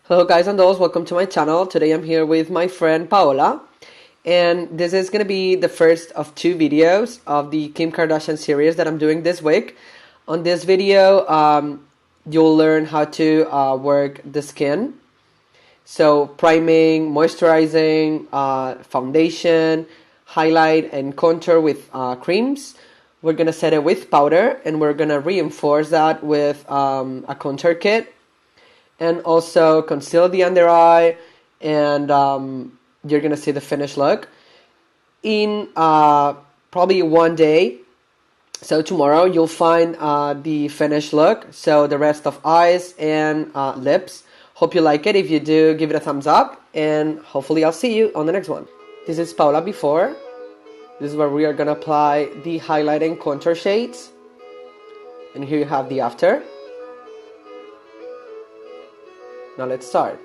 Hello guys and dolls, welcome to my channel. Today I'm here with my friend Paola, and this is going to be the first of two videos of the Kim Kardashian series that I'm doing this week. On this video, you'll learn how to work the skin. So priming, moisturizing, foundation, highlight and contour with creams. We're going to set it with powder, and we're going to reinforce that with a contour kit. And also conceal the under eye, and you're gonna see the finished look in probably one day. So tomorrow you'll find the finished look, so the rest of eyes and lips. Hope you like it. If you do, give it a thumbs up, and hopefully I'll see you on the next one. This is Paula before. This is where we are gonna apply the highlighting contour shades, and here you have the after. Now let's start.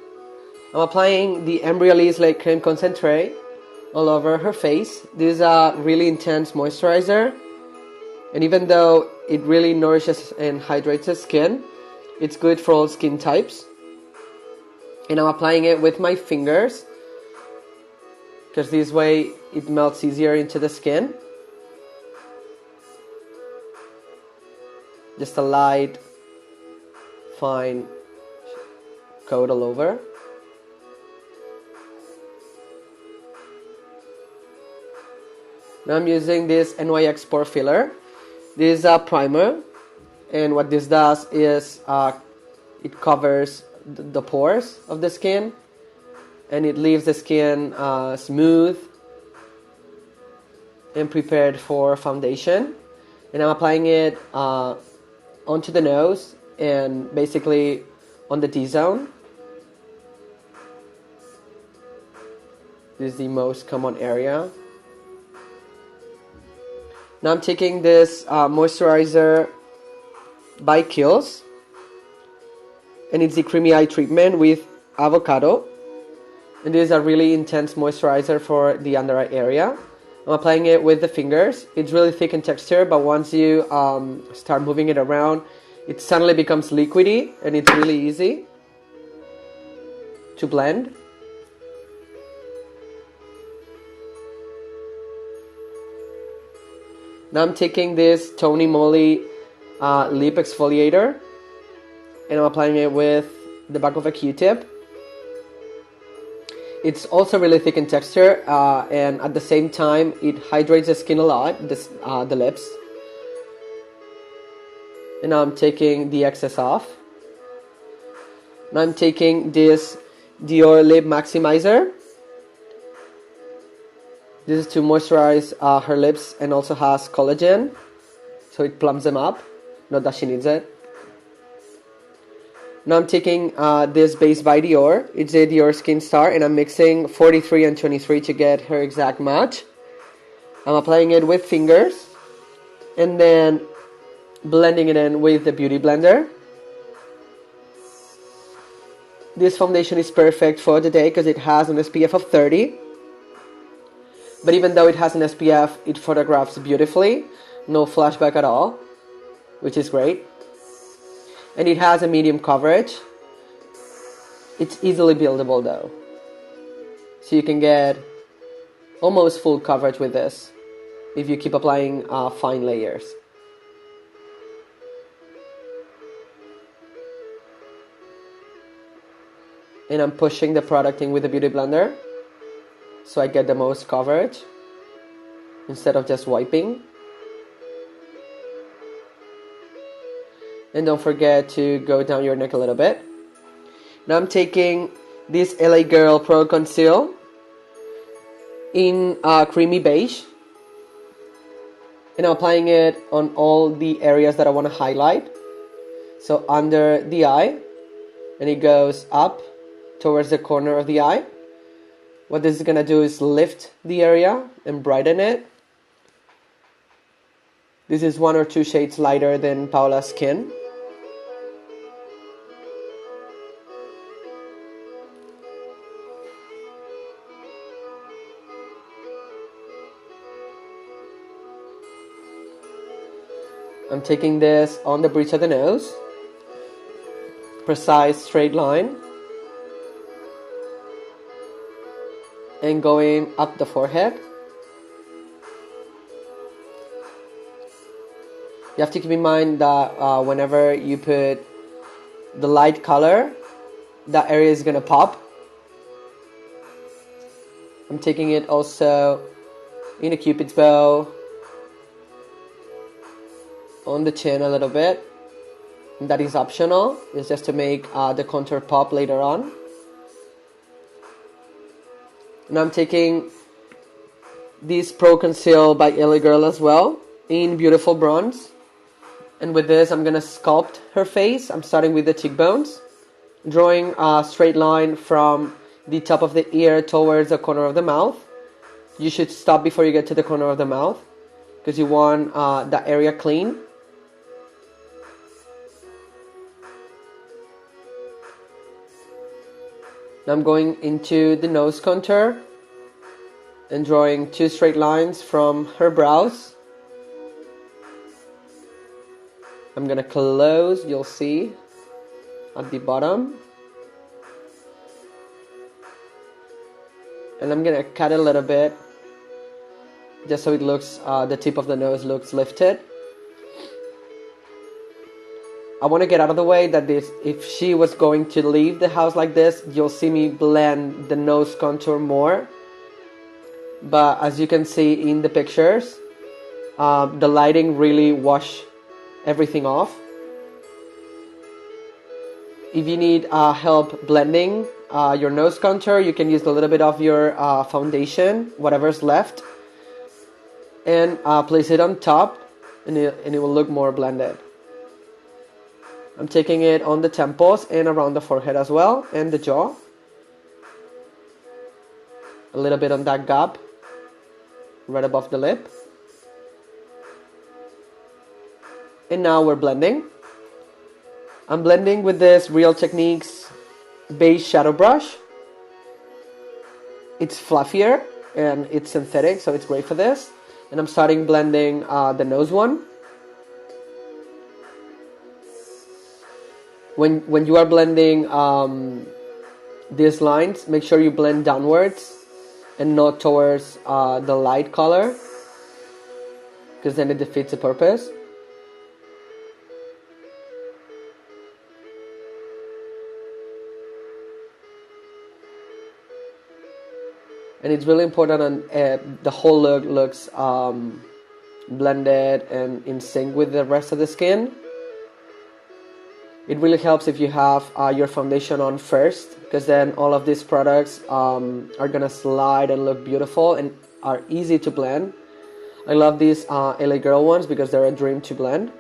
I'm applying the Embryolisse Lait Cream Concentrate all over her face. This is a really intense moisturizer, and even though it really nourishes and hydrates the skin, it's good for all skin types. And I'm applying it with my fingers, because this way it melts easier into the skin. Just a light, fine coat all over. Now I'm using this NYX Pore Filler. This is a primer, and what this does is it covers the pores of the skin, and it leaves the skin smooth and prepared for foundation. And I'm applying it onto the nose and basically on the T-zone. This is the most common area. Now I'm taking this moisturizer by Kiehl's, and it's the Creamy Eye Treatment with avocado. And this is a really intense moisturizer for the under eye area. I'm applying it with the fingers. It's really thick in texture, but once you start moving it around, it suddenly becomes liquidy, and it's really easy to blend. Now I'm taking this Tony Moly lip exfoliator, and I'm applying it with the back of a Q-tip. It's also really thick in texture, and at the same time it hydrates the skin a lot, the lips. And now I'm taking the excess off. Now I'm taking this Dior Lip Maximizer. This is to moisturize her lips, and also has collagen, so it plumps them up. Not that she needs it. Now I'm taking this base by Dior. It's a Dior Skin Star, and I'm mixing 43 and 23 to get her exact match. I'm applying it with fingers, and then blending it in with the Beauty Blender. This foundation is perfect for the day because it has an SPF of 30. But even though it has an SPF, it photographs beautifully. No flashback at all, which is great. And it has a medium coverage. It's easily buildable though, so you can get almost full coverage with this if you keep applying fine layers. And I'm pushing the product in with the Beauty Blender, so I get the most coverage instead of just wiping. And don't forget to go down your neck a little bit. Now I'm taking this LA Girl Pro Conceal in creamy beige, and I'm applying it on all the areas that I want to highlight. So under the eye, and it goes up towards the corner of the eye. What this is going to do is lift the area and brighten it. This is 1 or 2 shades lighter than Paula's skin. I'm taking this on the bridge of the nose. Precise straight line. and going up the forehead. You have to keep in mind that whenever you put the light color, that area is gonna pop. I'm taking it also in a cupid's bow, on the chin a little bit. And that is optional. It's just to make the contour pop later on. Now I'm taking this Pro Conceal by LA Girl as well in beautiful bronze. And with this, I'm gonna sculpt her face. I'm starting with the cheekbones, drawing a straight line from the top of the ear towards the corner of the mouth. You should stop before you get to the corner of the mouth because you want that area clean. Now I'm going into the nose contour and drawing 2 straight lines from her brows. I'm gonna close, you'll see, at the bottom. And I'm gonna cut it a little bit, just so it looks, the tip of the nose looks lifted. I want to get out of the way that this, if she was going to leave the house like this, you'll see me blend the nose contour more. But as you can see in the pictures, the lighting really wash everything off. If you need help blending your nose contour, you can use a little bit of your foundation, whatever's left, and place it on top, and it will look more blended. I'm taking it on the temples and around the forehead as well, and the jaw. A little bit on that gap, right above the lip. And now we're blending. I'm blending with this Real Techniques Beige Shadow Brush. It's fluffier and it's synthetic, so it's great for this. And I'm starting blending the nose one. When you are blending these lines, make sure you blend downwards and not towards the light color, because then it defeats the purpose. And it's really important the whole look looks blended and in sync with the rest of the skin. It really helps if you have your foundation on first, because then all of these products are gonna slide and look beautiful and are easy to blend. I love these LA Girl ones because they're a dream to blend.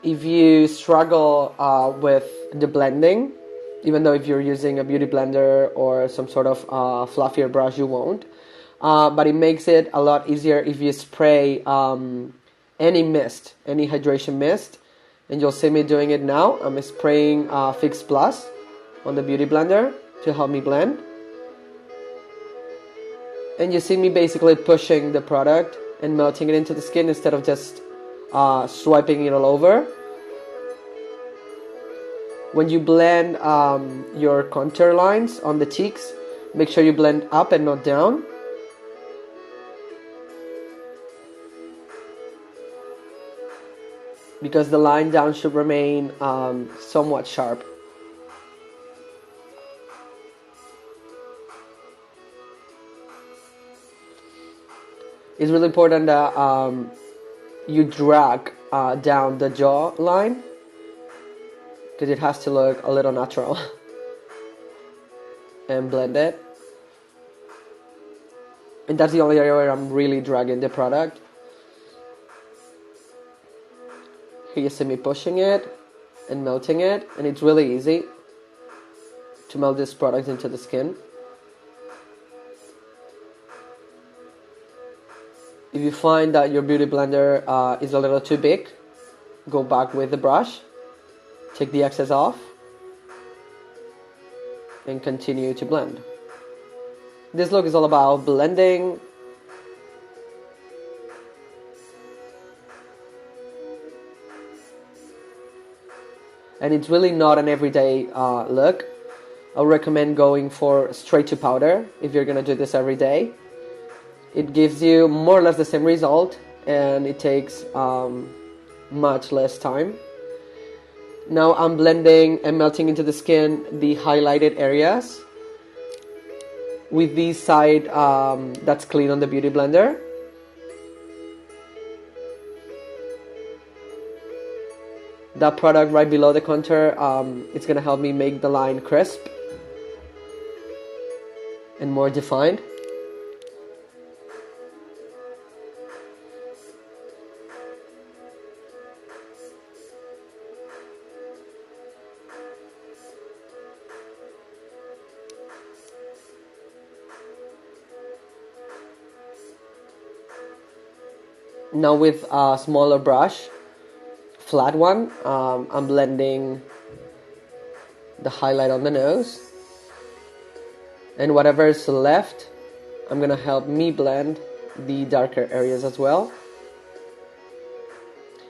If you struggle with the blending, even though if you're using a beauty blender or some sort of fluffier brush, you won't. But it makes it a lot easier if you spray any mist, any hydration mist. And you'll see me doing it now. I'm spraying Fix Plus on the beauty blender to help me blend. And you see me basically pushing the product and melting it into the skin instead of just swiping it all over. When you blend your contour lines on the cheeks, make sure you blend up and not down. Because the line down should remain somewhat sharp. It's really important that you drag down the jaw line, because it has to look a little natural. And blend it. And that's the only area where I'm really dragging the product. Here you see me pushing it and melting it, and it's really easy to melt this product into the skin. If you find that your beauty blender is a little too big, go back with the brush, take the excess off, and continue to blend. This look is all about blending. and it's really not an everyday look. I would recommend going for straight to powder if you're gonna do this every day. It gives you more or less the same result, and it takes much less time. Now I'm blending and melting into the skin the highlighted areas with the side that's clean on the Beauty Blender. That product right below the contour, it's gonna help me make the line crisp and more defined. Now with a smaller brush, flat one, I'm blending the highlight on the nose, and whatever is left, I'm gonna help me blend the darker areas as well.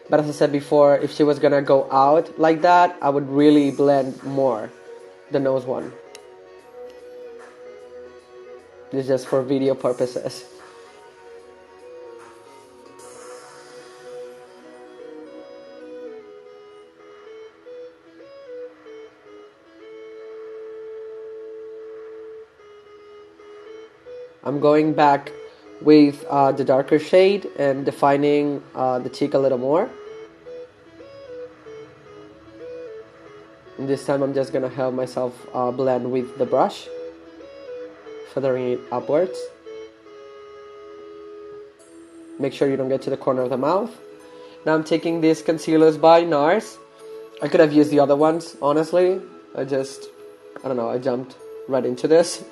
But as I said before, if she was gonna go out like that, I would really blend more the nose one. This is just for video purposes. I'm going back with the darker shade and defining the cheek a little more. And this time I'm just gonna help myself blend with the brush, feathering it upwards. Make sure you don't get to the corner of the mouth. Now I'm taking these concealers by NARS. I could have used the other ones, honestly. I don't know, I jumped right into this.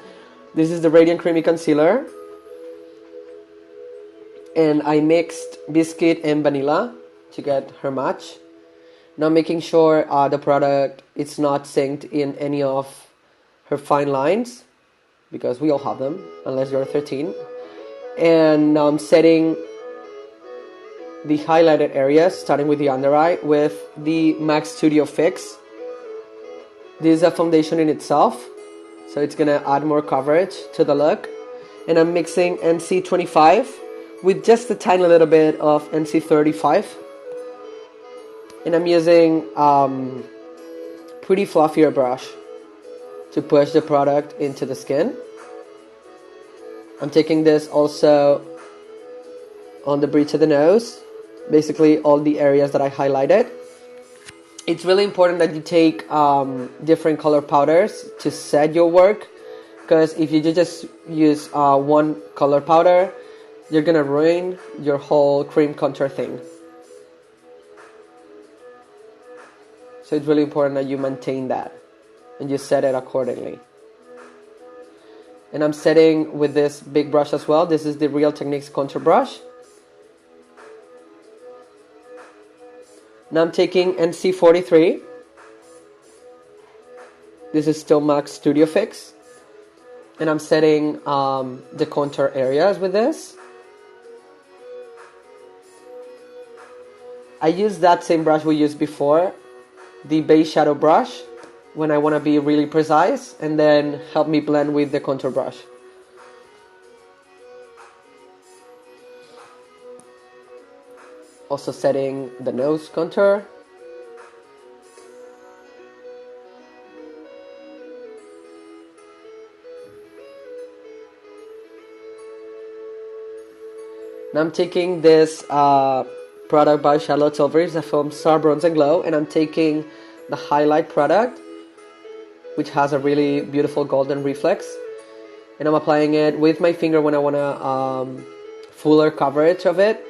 This is the Radiant Creamy Concealer. And I mixed biscuit and vanilla to get her match. Now making sure the product is not synced in any of her fine lines, because we all have them, unless you're 13. And now I'm setting the highlighted areas, starting with the under eye, with the MAC Studio Fix. This is a foundation in itself, so it's gonna add more coverage to the look. And I'm mixing NC25 with just a tiny little bit of NC35. And I'm using pretty fluffier brush to push the product into the skin. I'm taking this also on the bridge of the nose, basically all the areas that I highlighted. It's really important that you take different color powders to set your work, because if you just use one color powder, you're gonna ruin your whole cream contour thing. So it's really important that you maintain that and you set it accordingly. And I'm setting with this big brush as well. This is the Real Techniques contour brush. Now I'm taking NC43. This is still MAC Studio Fix. And I'm setting the contour areas with this. I use that same brush we used before, the base shadow brush, when I want to be really precise, and then help me blend with the contour brush. Also setting the nose contour. Now I'm taking this product by Charlotte Tilbury, the film Star Bronze and Glow, and I'm taking the highlight product, which has a really beautiful golden reflex, and I'm applying it with my finger when I want to fuller coverage of it,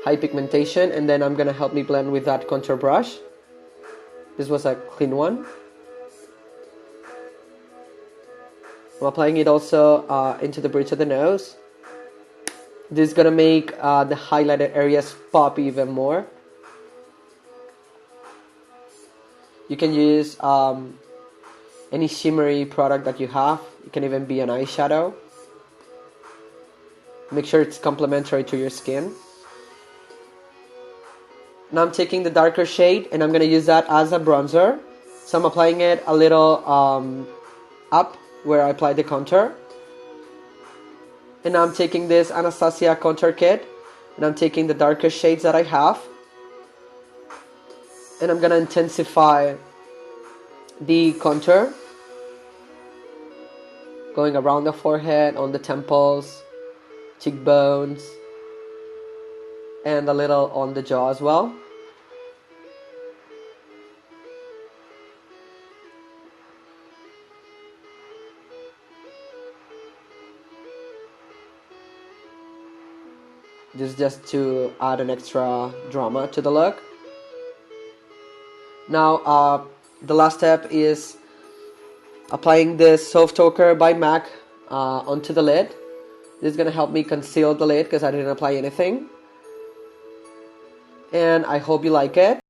high pigmentation, and then I'm gonna help me blend with that contour brush. This was a clean one. I'm applying it also into the bridge of the nose. This is gonna make the highlighted areas pop even more. You can use any shimmery product that you have. It can even be an eyeshadow. Make sure it's complementary to your skin. Now I'm taking the darker shade and I'm going to use that as a bronzer. So I'm applying it a little up where I applied the contour. And now I'm taking this Anastasia contour kit and I'm taking the darkest shades that I have. And I'm going to intensify the contour, going around the forehead, on the temples, cheekbones, and a little on the jaw as well. This is just to add an extra drama to the look. Now the last step is applying this Soft Toker by MAC onto the lid. This is going to help me conceal the lid because I didn't apply anything. And I hope you like it.